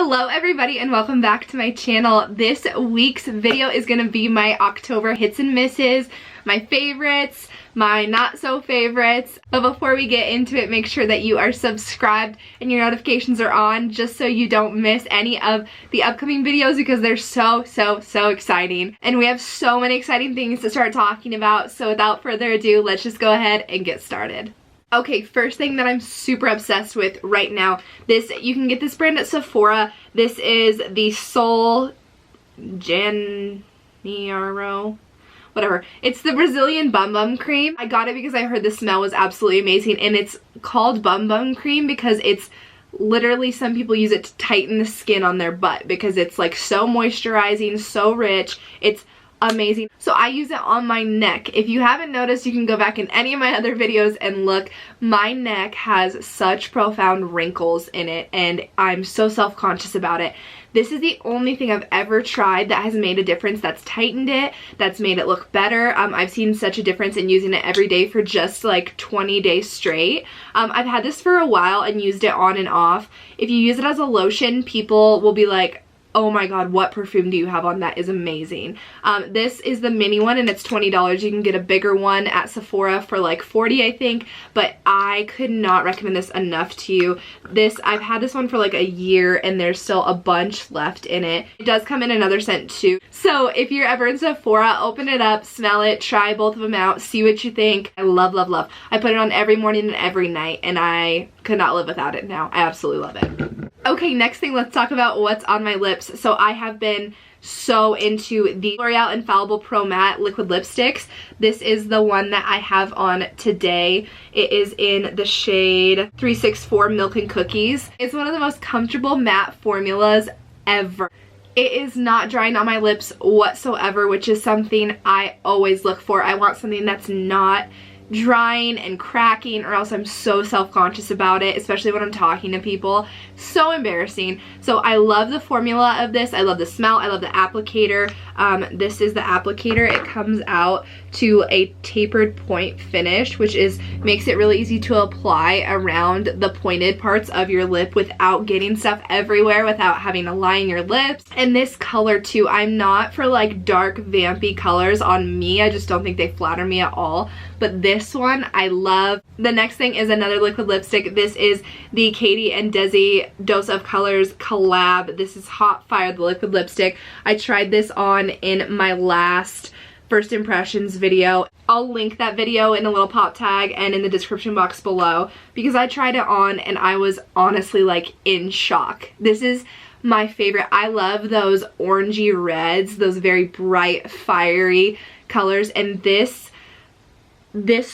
Hello everybody and welcome back to my channel. This week's video is going to be my October hits and misses, my favorites, my not so favorites. But before we get into it, make sure that you are subscribed and your notifications are on just so you don't miss any of the upcoming videos because they're so exciting. And we have so many exciting things to start talking about. So without further ado, let's just go ahead and get started. Okay, first thing that I'm super obsessed with right now, you can get this brand at Sephora. This is the Sol JANEIRO, whatever. It's the Brazilian Bum Bum Cream. I got it because I heard the smell was absolutely amazing, and it's called Bum Bum Cream because it's literally, some people use it to tighten the skin on their butt because it's like so moisturizing, so rich. It's amazing. So I use it on my neck. If you haven't noticed, you can go back in any of my other videos and look. My neck has such profound wrinkles in it and I'm so self-conscious about it. This is the only thing I've ever tried that has made a difference, that's tightened it, that's made it look better. I've seen such a difference in using it every day for just like 20 days straight. I've had this for a while and used it on and off. If you use it as a lotion, people will be like, oh my god, what perfume do you have on? That is amazing. This is the mini one and it's $20. You can get a bigger one at Sephora for like $40, I think, but I could not recommend this enough to you. I've had this one for like a year and there's still a bunch left in it. It does come in another scent too. So if you're ever in Sephora, open it up, smell it, try both of them out, see what you think. I love, love, love. I put it on every morning and every night and I could not live without it now. I absolutely love it. Okay, next thing, let's talk about what's on my lips. So I have been so into the L'Oreal Infallible Pro Matte liquid lipsticks. This is the one that I have on today. It is in the shade 364 Milk and Cookies. It's one of the most comfortable matte formulas ever. It is not drying on my lips whatsoever, which is something I always look for. I want something that's not drying and cracking, or else I'm so self-conscious about it, especially when I'm talking to people. So embarrassing. So I love the formula of this. I love the smell. I love the applicator. This is the applicator. It comes out to a tapered point finish, which makes it really easy to apply around the pointed parts of your lip without getting stuff everywhere, without having to line your lips. And this color too, I'm not for like dark vampy colors on me. I just don't think they flatter me at all. But this one I love. The next thing is another liquid lipstick. This is the Katy and Desi Dose of Colors collab. This is Hot Fire, the liquid lipstick. I tried this on in my last first impressions video. I'll link that video in a little pop tag and in the description box below because I tried it on and I was honestly like in shock. This is my favorite. I love those orangey reds, those very bright fiery colors, and this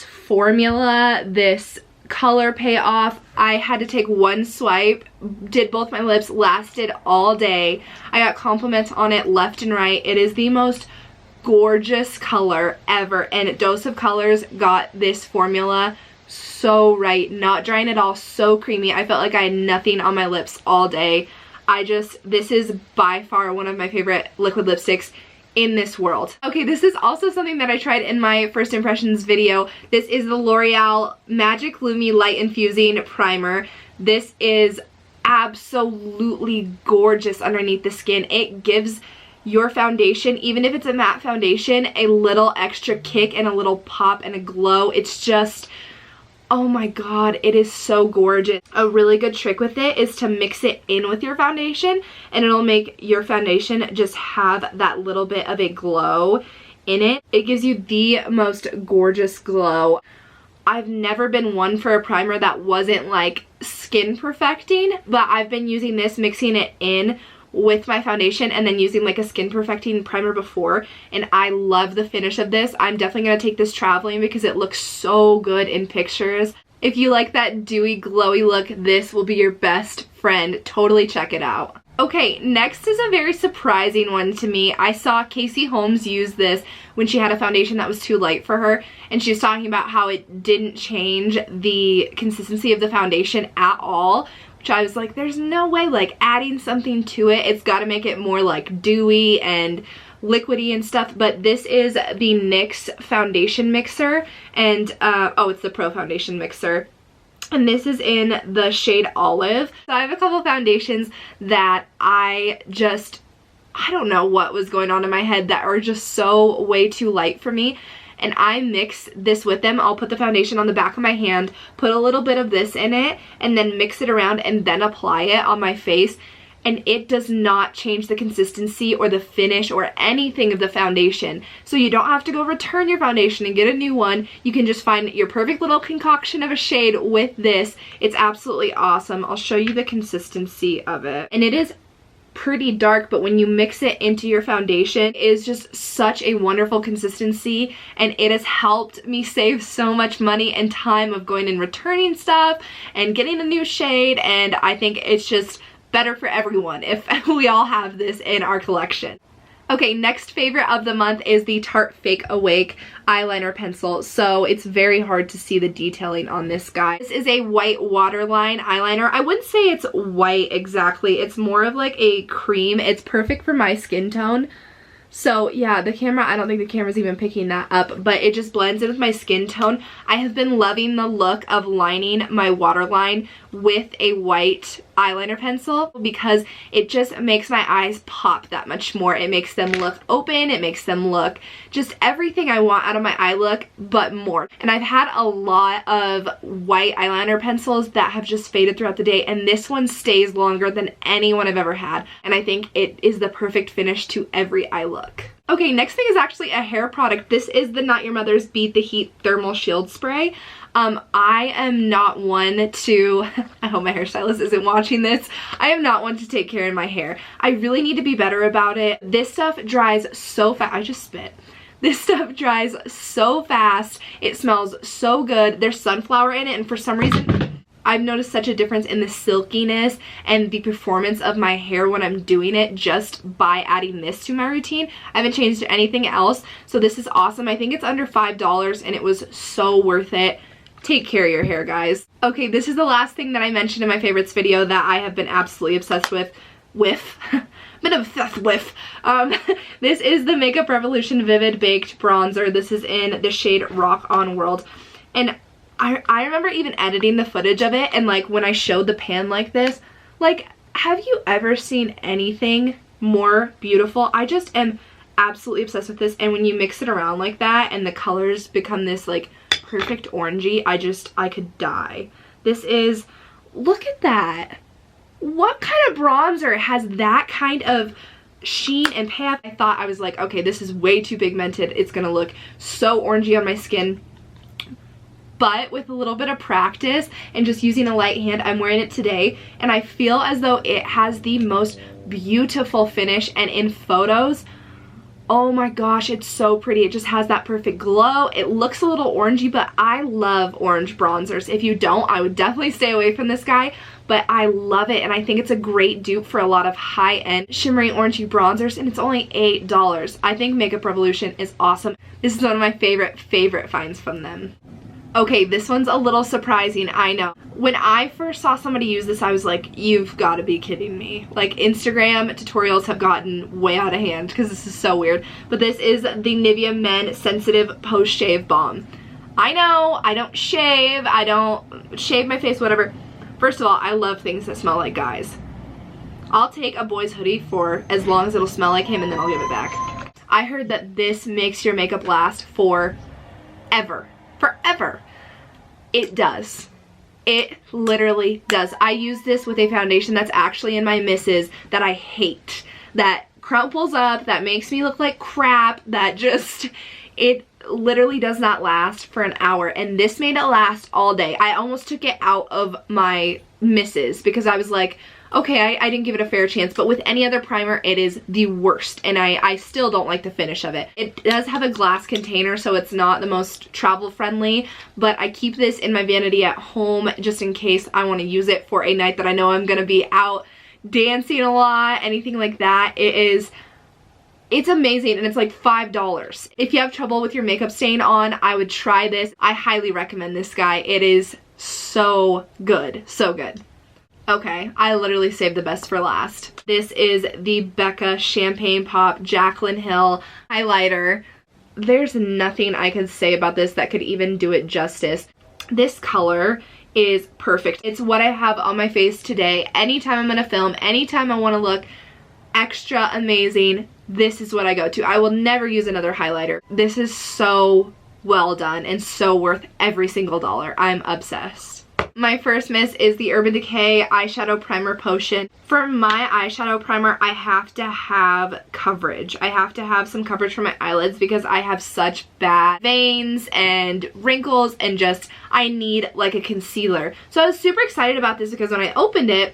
formula, this color payoff, I had to take one swipe, did both my lips, lasted all day. I got compliments on it left and right. It is the most gorgeous color ever, and Dose of Colors got this formula so right, not drying at all, so creamy. I felt like I had nothing on my lips all day. This is by far one of my favorite liquid lipsticks in this world. Okay, this is also something that I tried in my first impressions video. This is the L'Oreal Magic Lumi Light Infusing Primer. This is absolutely gorgeous underneath the skin. It gives your foundation, even if it's a matte foundation, a little extra kick and a little pop and a glow. It's just, oh my god, it is so gorgeous. A really good trick with it is to mix it in with your foundation and it'll make your foundation just have that little bit of a glow in it. It gives you the most gorgeous glow. I've never been one for a primer that wasn't like skin perfecting, but I've been using this, mixing it in with my foundation and then using like a skin perfecting primer before, and I love the finish of this. I'm definitely going to take this traveling because it looks so good in pictures. If you like that dewy glowy look, this will be your best friend. Totally check it out. Okay, next is a very surprising one to me. I saw Casey Holmes use this when she had a foundation that was too light for her, and she was talking about how it didn't change the consistency of the foundation at all, which I was like, there's no way, like adding something to it, it's got to make it more like dewy and liquidy and stuff. But this is the NYX foundation mixer, and oh, it's the Pro Foundation Mixer. and this is in the shade Olive. So I have a couple foundations that I don't know what was going on in my head that are just so way too light for me. And I mix this with them. I'll put the foundation on the back of my hand, put a little bit of this in it, and then mix it around and then apply it on my face. And it does not change the consistency or the finish or anything of the foundation. So you don't have to go return your foundation and get a new one. You can just find your perfect little concoction of a shade with this. It's absolutely awesome. I'll show you the consistency of it. And it is pretty dark, but when you mix it into your foundation, it is just such a wonderful consistency, and it has helped me save so much money and time of going and returning stuff and getting a new shade. And I think it's just better for everyone if we all have this in our collection. Okay, next favorite of the month is the Tarte Fake Awake eyeliner pencil. So it's very hard to see the detailing on this guy. This is a white waterline eyeliner. I wouldn't say it's white exactly. It's more of like a cream. It's perfect for my skin tone. So yeah, the camera, I don't think the camera's even picking that up, but it just blends in with my skin tone. I have been loving the look of lining my waterline with a white eyeliner pencil because it just makes my eyes pop that much more. It makes them look open, it makes them look just everything I want out of my eye look, but more. And I've had a lot of white eyeliner pencils that have just faded throughout the day, and this one stays longer than any one I've ever had. And I think it is the perfect finish to every eye look. Okay, next thing is actually a hair product. This is the Not Your Mother's Beat the Heat Thermal Shield Spray. I am not one to, I hope my hairstylist isn't watching this, I am not one to take care of my hair. I really need to be better about it. This stuff dries so fast. I just spit. This stuff dries so fast. It smells so good. There's sunflower in it, and for some reason, I've noticed such a difference in the silkiness and the performance of my hair when I'm doing it just by adding this to my routine. I haven't changed anything else, so this is awesome. I think it's under $5 and it was so worth it. Take care of your hair, guys. Okay, this is the last thing that I mentioned in my favorites video that I have been absolutely obsessed with. This is the Makeup Revolution Vivid Baked Bronzer. This is in the shade Rock On World. And I remember even editing the footage of it, and like when I showed the pan like this, like, have you ever seen anything more beautiful? I just am absolutely obsessed with this, and when you mix it around like that and the colors become this like perfect orangey, I could die. This is, look at that. What kind of bronzer has that kind of sheen and payoff? I thought, I was like, okay, this is way too pigmented. It's gonna look so orangey on my skin. But with a little bit of practice and just using a light hand, I'm wearing it today, and I feel as though it has the most beautiful finish, and in photos, oh my gosh, it's so pretty. It just has that perfect glow. It looks a little orangey, but I love orange bronzers. If you don't, I would definitely stay away from this guy, but I love it, and I think it's a great dupe for a lot of high-end shimmery orangey bronzers, and it's only $8. I think Makeup Revolution is awesome. This is one of my favorite finds from them. Okay, this one's a little surprising, I know. When I first saw somebody use this, I was like, you've got to be kidding me. Like, Instagram tutorials have gotten way out of hand because this is so weird. But this is the Nivea Men Sensitive Post-Shave Balm. I know, I don't shave my face, whatever. First of all, I love things that smell like guys. I'll take a boy's hoodie for as long as it'll smell like him, and then I'll give it back. I heard that this makes your makeup last forever. Forever. It does. It literally does. I use this with a foundation that's actually in my misses that I hate, that crumples up, that makes me look like crap, that just, it literally does not last for an hour, and this made it last all day. I almost took it out of my misses because I was like, okay, I didn't give it a fair chance, but with any other primer, it is the worst, and I still don't like the finish of it. It does have a glass container, so it's not the most travel friendly, but I keep this in my vanity at home just in case I want to use it for a night that I know I'm going to be out dancing a lot, anything like that. It's amazing, and it's like $5. If you have trouble with your makeup staying on, I would try this. I highly recommend this guy. It is so good, so good. Okay, I literally saved the best for last. This is the Becca Champagne Pop Jaclyn Hill highlighter. There's nothing I could say about this that could even do it justice. This color is perfect. It's what I have on my face today. Anytime I'm gonna film, anytime I wanna look extra amazing, this is what I go to. I will never use another highlighter. This is so well done and so worth every single dollar. I'm obsessed. My first miss is the Urban Decay Eyeshadow Primer Potion. For my eyeshadow primer, I have to have coverage. I have to have some coverage for my eyelids because I have such bad veins and wrinkles and just, I need like a concealer. So I was super excited about this because when I opened it,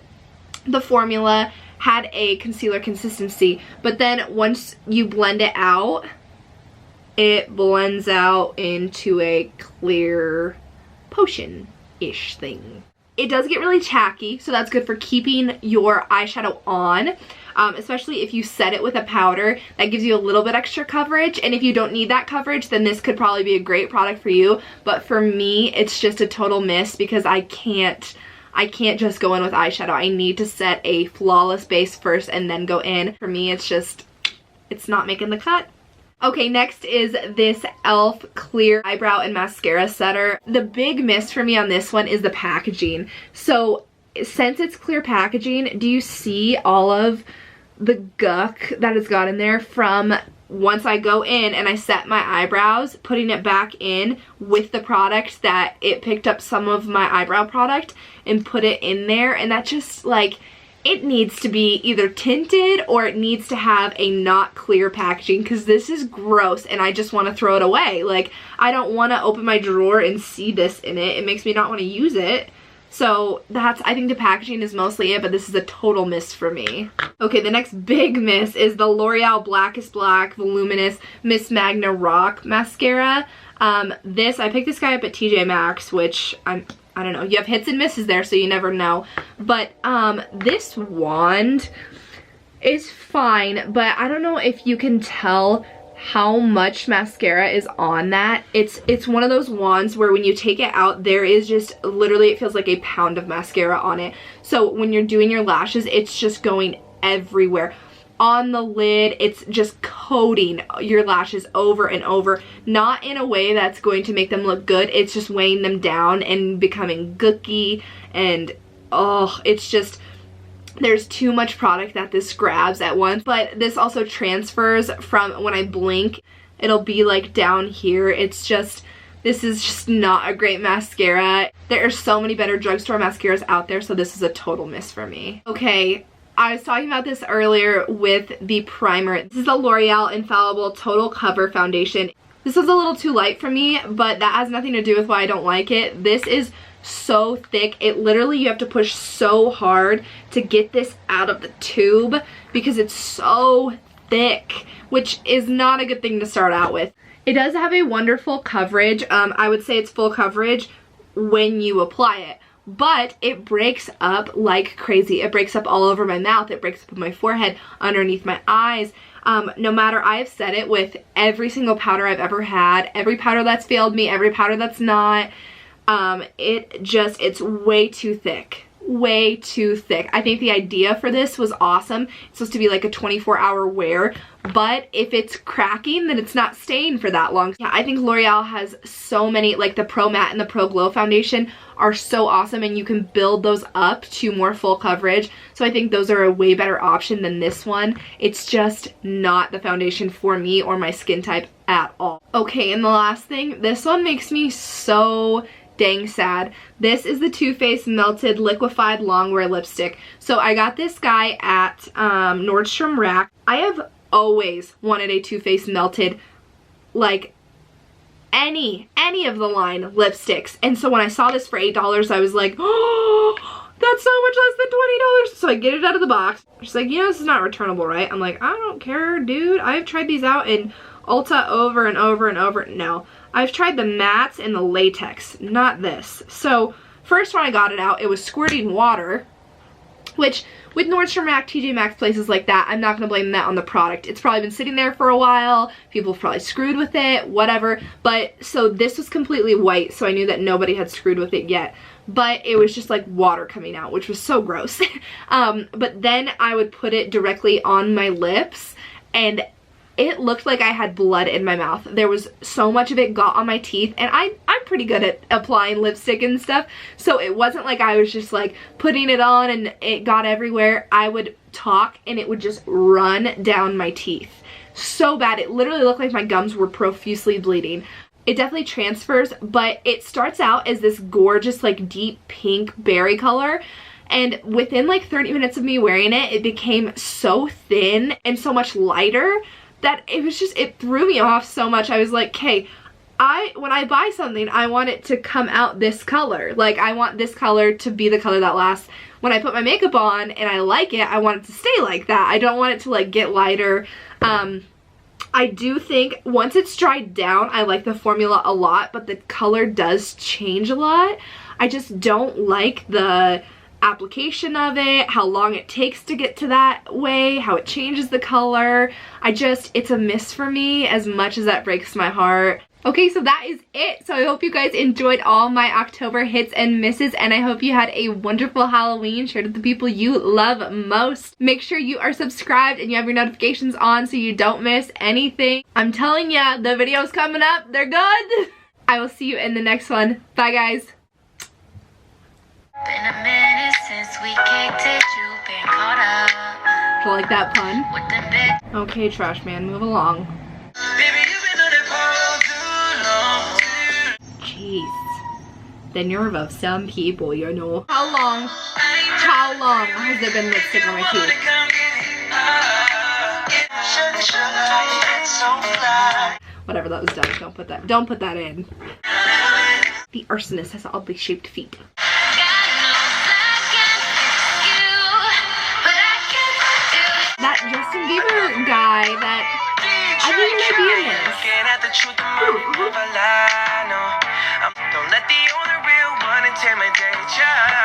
the formula had a concealer consistency, but then once you blend it out, it blends out into a clear potion-ish thing. It does get really tacky, so that's good for keeping your eyeshadow on, especially if you set it with a powder. That gives you a little bit extra coverage, and if you don't need that coverage, then this could probably be a great product for you. But for me, it's just a total miss because I can't just go in with eyeshadow. I need to set a flawless base first and then go in. For me, it's not making the cut. Okay, next is this e.l.f. Clear Eyebrow and Mascara Setter. The big miss for me on this one is the packaging. So, since it's clear packaging, do you see all of the guck that it's got in there from once I go in and I set my eyebrows, putting it back in with the product that it picked up some of my eyebrow product and put it in there, and that just like, it needs to be either tinted or it needs to have a not clear packaging because this is gross and I just want to throw it away. Like, I don't want to open my drawer and see this in it. It makes me not want to use it. So I think the packaging is mostly it, but this is a total miss for me. Okay, the next big miss is the L'Oreal Blackest Black Voluminous Miss Magna Rock Mascara. I picked this guy up at TJ Maxx, which I don't know, you have hits and misses there, so you never know. But this wand is fine, but I don't know if you can tell how much mascara is on that. It's one of those wands where when you take it out, there is just literally, it feels like a pound of mascara on it. So when you're doing your lashes, it's just going everywhere. On the lid, it's just coating your lashes over and over, not in a way that's going to make them look good. It's just weighing them down and becoming gooky, and oh, it's just, there's too much product that this grabs at once. But this also transfers from when I blink, it'll be like down here. It's just, this is just not a great mascara. There are so many better drugstore mascaras out there, so this is a total miss for me. Okay, I was talking about this earlier with the primer. This is the L'Oreal Infallible Total Cover Foundation. This was a little too light for me, but that has nothing to do with why I don't like it. This is so thick. It literally, you have to push so hard to get this out of the tube because it's so thick, which is not a good thing to start out with. It does have a wonderful coverage. I would say it's full coverage when you apply it. But it breaks up like crazy. It breaks up all over my mouth. It breaks up on my forehead, underneath my eyes. No matter, I've said it with every single powder I've ever had, every powder that's failed me, every powder that's not, it's way too thick. Way too thick. I think the idea for this was awesome. It's supposed to be like a 24-hour wear, but if it's cracking, then it's not staying for that long. Yeah, I think L'Oreal has so many, like the Pro Matte and the Pro Glow foundation are so awesome, and you can build those up to more full coverage. So I think those are a way better option than this one. It's just not the foundation for me or my skin type at all. Okay, and the last thing, this one makes me so dang sad. This is the Too Faced Melted Liquefied Longwear Lipstick. So I got this guy at Nordstrom Rack. I have always wanted a Too Faced Melted, like any of the line lipsticks. And so when I saw this for $8, I was like, oh, that's so much less than $20. So I get it out of the box. She's like, you know, this is not returnable, right? I'm like, I don't care, dude. I've tried these out in Ulta over and over and over. No. I've tried the mattes and the latex, not this. So first when I got it out, it was squirting water, which with Nordstrom Rack, TJ Maxx, places like that, I'm not going to blame that on the product. It's probably been sitting there for a while. People have probably screwed with it, whatever. But so this was completely white, so I knew that nobody had screwed with it yet. But it was just like water coming out, which was so gross. But then I would put it directly on my lips, and it looked like I had blood in my mouth. There was so much of it got on my teeth, and I'm pretty good at applying lipstick and stuff, so it wasn't like I was just like putting it on and it got everywhere. I would talk and it would just run down my teeth. So bad. It literally looked like my gums were profusely bleeding. It definitely transfers, but it starts out as this gorgeous like deep pink berry color, and within like 30 minutes of me wearing it, it became so thin and so much lighter that it was just, it threw me off so much. I was like, okay, when I buy something, I want it to come out this color. Like, I want this color to be the color that lasts. When I put my makeup on and I like it, I want it to stay like that. I don't want it to like get lighter. I do think once it's dried down, I like the formula a lot, but the color does change a lot. I just don't like the application of it, how long it takes to get to that way, how it changes the color. It's a miss for me, as much as that breaks my heart. Okay, so that is it. So I hope you guys enjoyed all my October hits and misses, and I hope you had a wonderful Halloween, shared with the people you love most. Make sure you are subscribed and you have your notifications on so you don't miss anything. I'm telling ya, the videos coming up, they're good. I will see you in the next one. Bye, guys. Been a minute since we kicked it, you've been caught up. Do you like that pun? With the big Okay, trash man, move along. baby, you've been on it for too long. Jeez. The nerve of some people, you know. How long has there been lipstick on my teeth? Whatever, that was dumb. Don't put that in. The arsonist has oddly shaped feet. That Justin Bieber guy that I think he might be in this. Ooh. Don't let the only real one into my day.